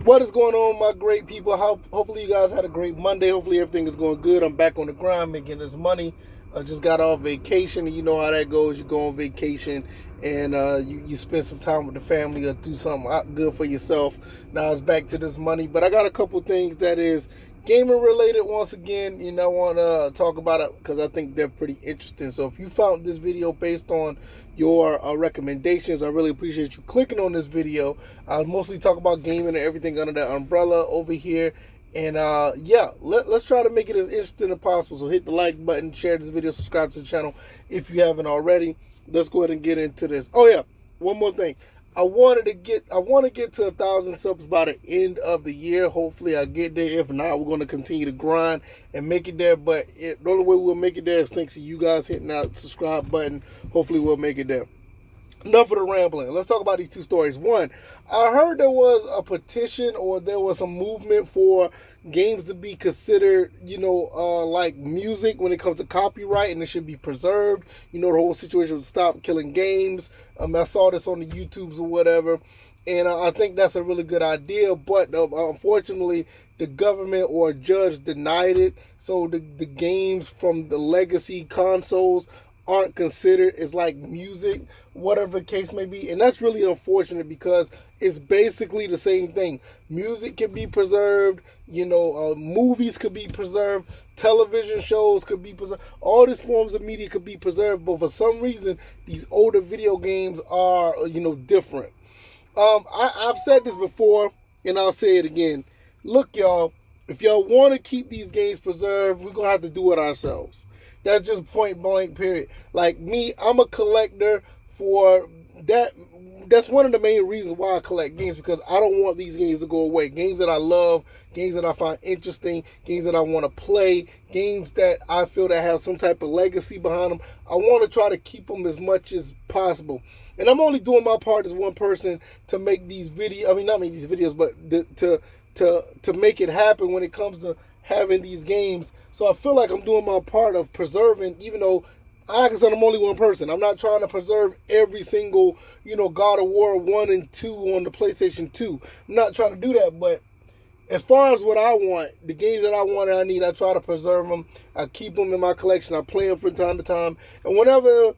What is going on, my great people? Hopefully you guys had a great Monday. Hopefully everything is going good. I'm back on the grind making this money. I just got off vacation, and you know how that goes. You go on vacation and you spend some time with the family or do something good for yourself. Now it's back to this money. But I got a couple things that is gaming related once again. I want to talk about it because I think they're pretty interesting. So if you found this video based on your recommendations, I really appreciate you clicking on this video. I'll mostly talk about gaming and everything under that umbrella over here. And yeah, let's try to make it as interesting as possible. So hit the like button, share this video, subscribe to the channel if you haven't already. Let's go ahead and get into this. Oh yeah, one more thing. I want to get to 1,000 subs by the end of the year. Hopefully I get there. If not, we're going to continue to grind and make it there. But the only way we'll make it there is thanks to you guys hitting that subscribe button. Hopefully we'll make it there. Enough of the rambling. Let's talk about these two stories. One, I heard there was a petition or there was some movement for games to be considered, like music when it comes to copyright, and it should be preserved. The whole situation with Stop Killing Games. I saw this on the YouTubes or whatever, and I think that's a really good idea, but unfortunately, the government or a judge denied it, so the games from the legacy consoles aren't considered as like music, whatever the case may be. And that's really unfortunate because it's basically the same thing. Music can be preserved, movies could be preserved, television shows could be preserved, all these forms of media could be preserved, but for some reason these older video games are different. I've said this before and I'll say it again. Look, y'all, if y'all want to keep these games preserved, we're gonna have to do it ourselves. That's just point blank, period. Like me, I'm a collector for that. That's one of the main reasons why I collect games, because I don't want these games to go away. Games that I love, games that I find interesting, games that I want to play, games that I feel that have some type of legacy behind them. I want to try to keep them as much as possible. And I'm only doing my part as one person to make these videos. I mean, not make these videos, but to make it happen when it comes to having these games. So I feel like I'm doing my part of preserving, even though, like I said, I'm only one person. I'm not trying to preserve every single, God of War 1 and 2 on the PlayStation 2. I'm not trying to do that, but as far as what I want, the games that I want and I need, I try to preserve them. I keep them in my collection. I play them from time to time. And whenever,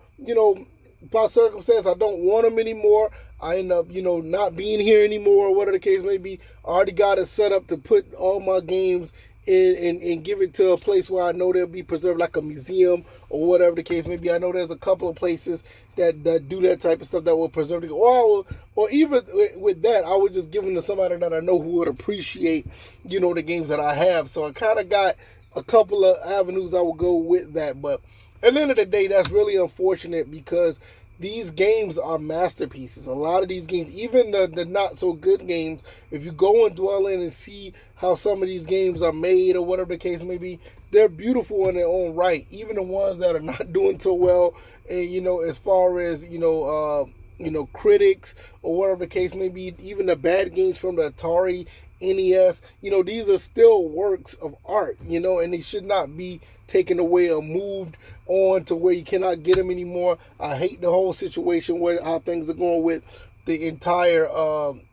by circumstance, I don't want them anymore, I end up, not being here anymore, or whatever the case may be. I already got it set up to put all my games and give it to a place where I know they'll be preserved, like a museum or whatever the case may be. I know there's a couple of places that do that type of stuff that will preserve it. Or even with that, I would just give them to somebody that I know who would appreciate, the games that I have. So I kind of got a couple of avenues I would go with that. But at the end of the day, that's really unfortunate because these games are masterpieces. A lot of these games, even the not so good games, if you go and dwell in and see how some of these games are made or whatever the case may be, they're beautiful in their own right. Even the ones that are not doing so well, and as far as critics or whatever the case may be, even the bad games from the Atari NES, these are still works of art, and they should not be taken away or moved on to where you cannot get them anymore. I hate the whole situation where how things are going with the entire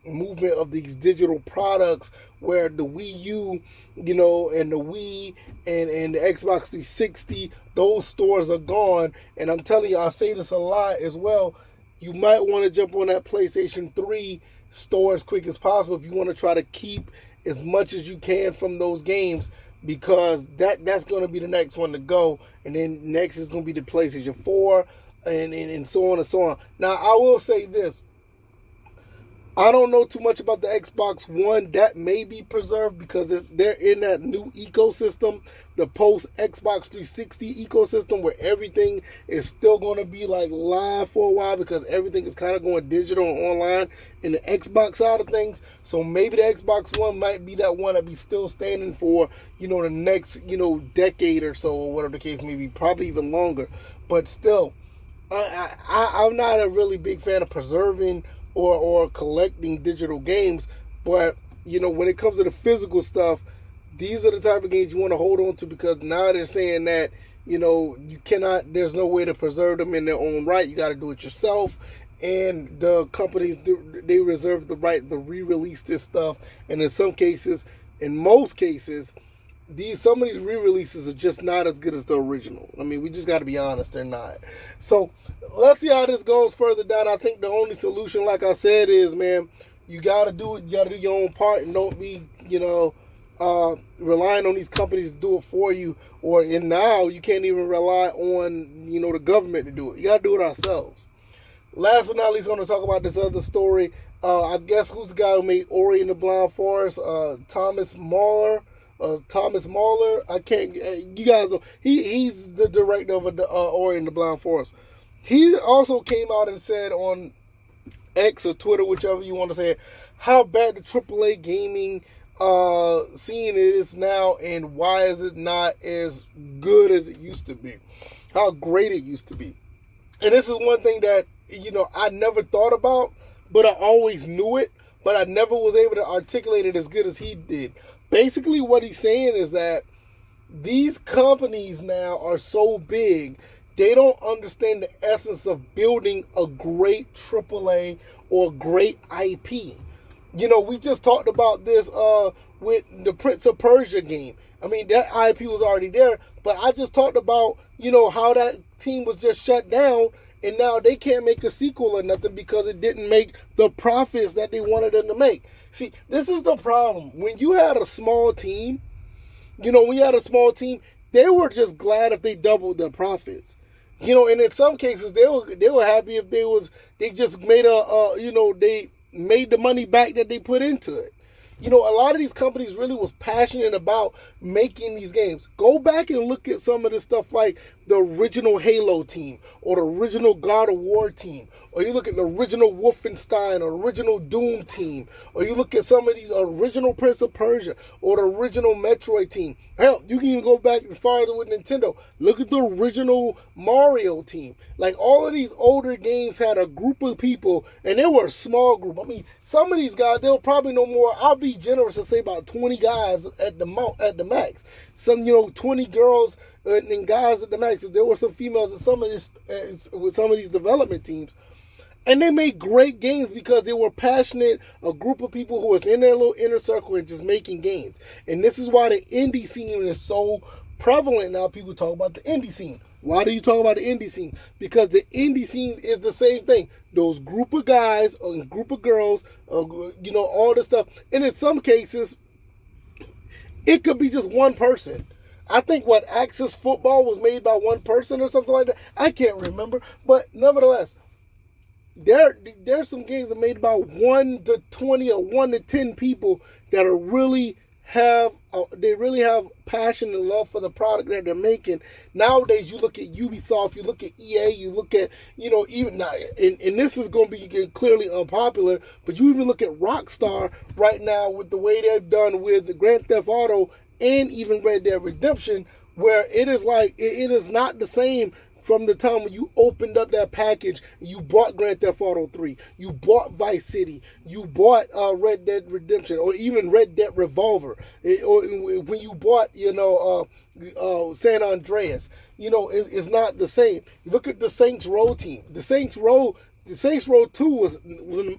movement of these digital products, where the Wii U, and the Wii and the Xbox 360, those stores are gone. And I'm telling you, I say this a lot as well, you might want to jump on that PlayStation 3 store as quick as possible if you want to try to keep as much as you can from those games, because that's going to be the next one to go. And then next is going to be the PlayStation 4 and so on and so on. Now, I will say this. I don't know too much about the Xbox One. That may be preserved because they're in that new ecosystem, the post-Xbox 360 ecosystem, where everything is still going to be like live for a while because everything is kind of going digital and online in the Xbox side of things. So maybe the Xbox One might be that one that be still standing for, the next, decade or so, or whatever the case may be, probably even longer. But still, I'm not a really big fan of preserving or collecting digital games, but when it comes to the physical stuff, these are the type of games you want to hold on to, because now they're saying that you cannot, there's no way to preserve them in their own right. You got to do it yourself, and the companies they reserve the right to re-release this stuff. And in most cases, some of these re-releases are just not as good as the original. I mean, we just got to be honest, they're not. So let's see how this goes further down. I think the only solution, like I said, is, man, you got to do it. You got to do your own part and don't be, relying on these companies to do it for you. And now you can't even rely on, the government to do it. You got to do it ourselves. Last but not least, I'm going to talk about this other story. I guess who's the guy who made Ori and the Blind Forest? Thomas Mahler. I can't. You guys know he's the director of Ori and the Blind Forest. He also came out and said on X or Twitter, whichever you want to say, how bad the AAA gaming scene is now, and why is it not as good as it used to be? How great it used to be. And this is one thing that I never thought about, but I always knew it, but I never was able to articulate it as good as he did. Basically, what he's saying is that these companies now are so big, they don't understand the essence of building a great AAA or great IP. We just talked about this with the Prince of Persia game. I mean, that IP was already there, but I just talked about, how that team was just shut down, and now they can't make a sequel or nothing because it didn't make the profits that they wanted them to make. See, this is the problem. When you had a small team, they were just glad if they doubled their profits. And in some cases they were happy if they just made they made the money back that they put into it. A lot of these companies really was passionate about making these games. Go back and look at some of the stuff like the original Halo team or the original God of War team, or you look at the original Wolfenstein or original Doom team, or you look at some of these original Prince of Persia or the original Metroid team. Hell, you can even go back farther with Nintendo. Look at the original Mario team. Like, all of these older games had a group of people, and they were a small group. I mean, some of these guys, they'll probably no more. I'll be generous and say about 20 guys at the max. Some, 20 girls and guys at the max. There were some females in some of this with some of these development teams. And they made great games because they were passionate, a group of people who was in their little inner circle and just making games. And this is why the indie scene is so prevalent now. People talk about the indie scene. Why do you talk about the indie scene? Because the indie scene is the same thing. Those group of guys or group of girls, all this stuff. And in some cases, it could be just one person. I think Axis Football was made by one person or something like that. I can't remember. But nevertheless, there's some games that are made by 1 to 20 or 1 to 10 people that are really have passion and love for the product that they're making. Nowadays, you look at Ubisoft, you look at EA, you look at, even now, and this is going to be clearly unpopular, but you even look at Rockstar right now with the way they've done with the Grand Theft Auto and even Red Dead Redemption, where it is not the same from the time when you opened up that package, you bought Grand Theft Auto 3, you bought Vice City, you bought Red Dead Redemption, or even Red Dead Revolver, or when you bought, San Andreas. It's not the same. Look at the Saints Row team. The Saints Row 2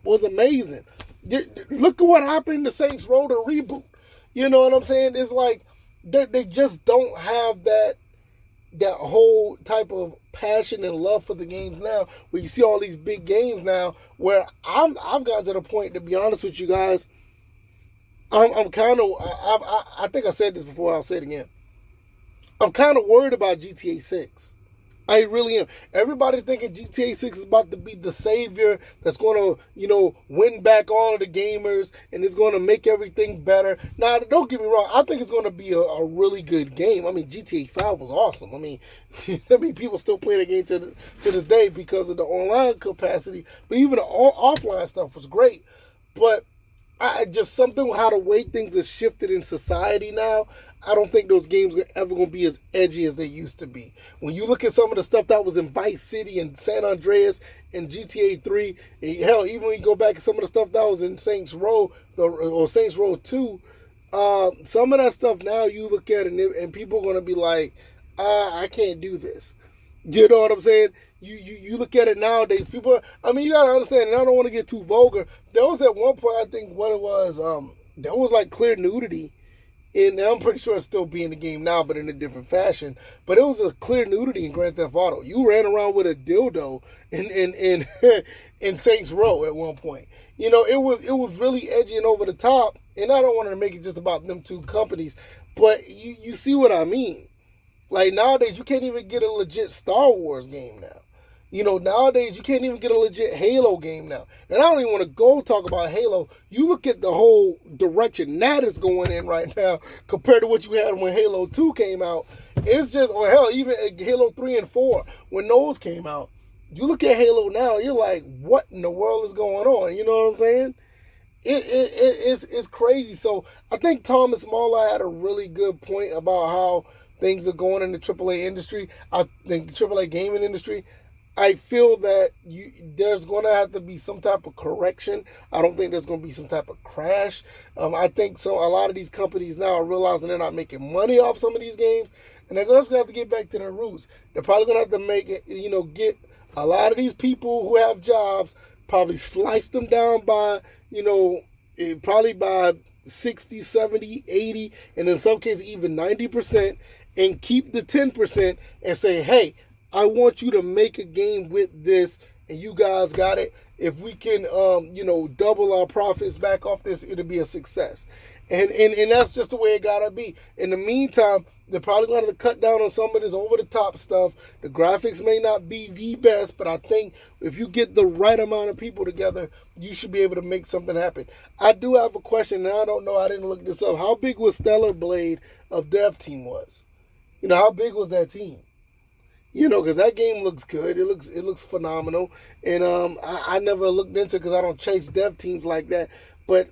was amazing. Look at what happened to Saints Row, the reboot. You know what I'm saying? It's like they just don't have that whole type of passion and love for the games now, where you see all these big games now, where I've gotten to the point, to be honest with you guys, I'm kind of, I think I said this before, I'll say it again. I'm kind of worried about GTA 6. I really am. Everybody's thinking GTA 6 is about to be the savior that's going to, win back all of the gamers and it's going to make everything better. Now, don't get me wrong. I think it's going to be a really good game. I mean, GTA 5 was awesome. I mean, people still play the game to this day because of the online capacity. But even the offline stuff was great. But something how the way things have shifted in society now, I don't think those games are ever going to be as edgy as they used to be. When you look at some of the stuff that was in Vice City and San Andreas and GTA 3, and hell, even when you go back to some of the stuff that was in Saints Row or Saints Row 2, some of that stuff now you look at it and people are going to be like, I can't do this. You know what I'm saying? you look at it nowadays, people. I mean, you gotta understand, and I don't want to get too vulgar. There was at one point, I think, what it was, there was like clear nudity. And I'm pretty sure it's still be in the game now, but in a different fashion. But it was a clear nudity in Grand Theft Auto. You ran around with a dildo in in Saints Row at one point. You know, it was really edgy and over the top. And I don't want to make it just about them two companies, but you see what I mean. Like nowadays, you can't even get a legit Star Wars game now. You know, nowadays you can't even get a legit Halo game now. And I don't even want to go talk about Halo. You look at the whole direction that is going in right now compared to what you had when Halo 2 came out. It's just, or hell, even Halo 3 and 4, when those came out. You look at Halo now, you're like, what in the world is going on? You know what I'm saying? It's crazy. So I think Thomas Muller had a really good point about how things are going in the AAA industry. I think the AAA gaming industry. I feel that there's going to have to be some type of correction. I don't think there's going to be some type of crash. I think so. A lot of these companies now are realizing they're not making money off some of these games, and they're just going to have to get back to their roots. They're probably going to have to make it, get a lot of these people who have jobs, probably slice them down by, probably by 60, 70, 80, and in some cases even 90%, and keep the 10% and say, hey, I want you to make a game with this, and you guys got it. If we can, double our profits back off this, it'll be a success. And that's just the way it gotta be. In the meantime, they're probably going to cut down on some of this over-the-top stuff. The graphics may not be the best, but I think if you get the right amount of people together, you should be able to make something happen. I do have a question, and I don't know. I didn't look this up. How big was Stellar Blade of Dev Team was? How big was that team? Because that game looks good. It looks phenomenal. And I never looked into it because I don't chase dev teams like that. But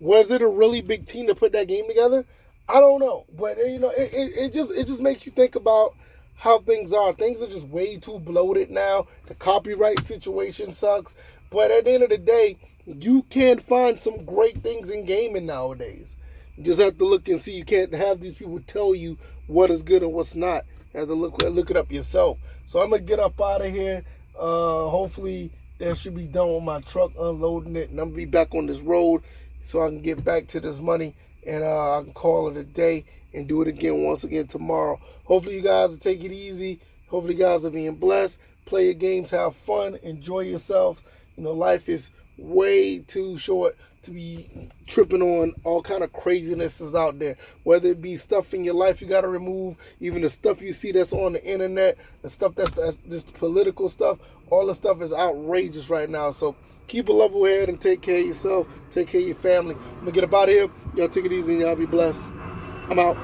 was it a really big team to put that game together? I don't know. But, it just makes you think about how things are. Things are just way too bloated now. The copyright situation sucks. But at the end of the day, you can find some great things in gaming nowadays. You just have to look and see. You can't have these people tell you what is good and what's not. You have to look it up yourself. So I'm going to get up out of here. Hopefully that should be done with my truck unloading it. And I'm going to be back on this road so I can get back to this money. And I can call it a day and do it again once again tomorrow. Hopefully you guys will take it easy. Hopefully you guys are being blessed. Play your games, have fun, enjoy yourself. Life is way too short to be tripping on all kind of crazinesses out there. Whether it be stuff in your life you got to remove, even the stuff you see that's on the internet, the stuff that's this political stuff, all the stuff is outrageous right now. So keep a level head and take care of yourself, take care of your family. I'm going to get up out of here. Y'all take it easy and y'all be blessed. I'm out.